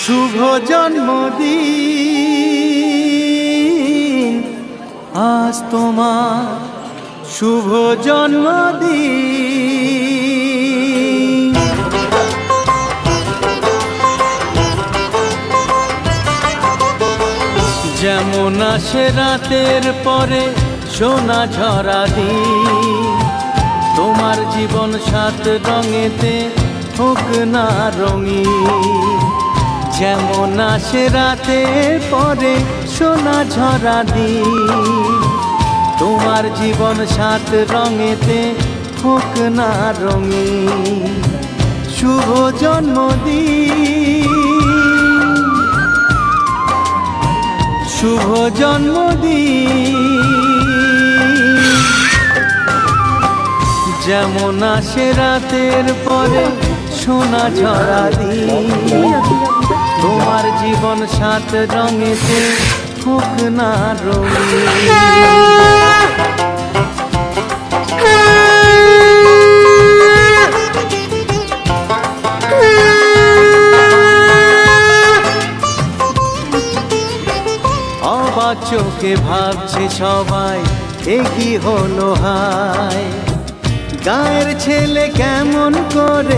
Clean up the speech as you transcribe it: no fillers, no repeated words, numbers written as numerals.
শুভ জন্মদিন আজ তোমার শুভ জন্মদিন। যেমন আসে রাতের পরে সোনা ঝরা দিন, তোমার জীবন সাত রঙেতে হোক না রঙিন। যেমন আসে রাতের পরে সোনা ঝরা দিন, তোমার জীবন সাত রঙেতে হোক না রঙিন। শুভ জন্মদিন, শুভ জন্মদিন। যেমন আসে রাতের পরে সোনা ঝরা দিন, তোমার জীবন সাত রঙেতে হোক না রঙিন। অবাক চোখে ভাবছে সবাই এ কি হলো হায়, গায়ের ছেলে কেমন করে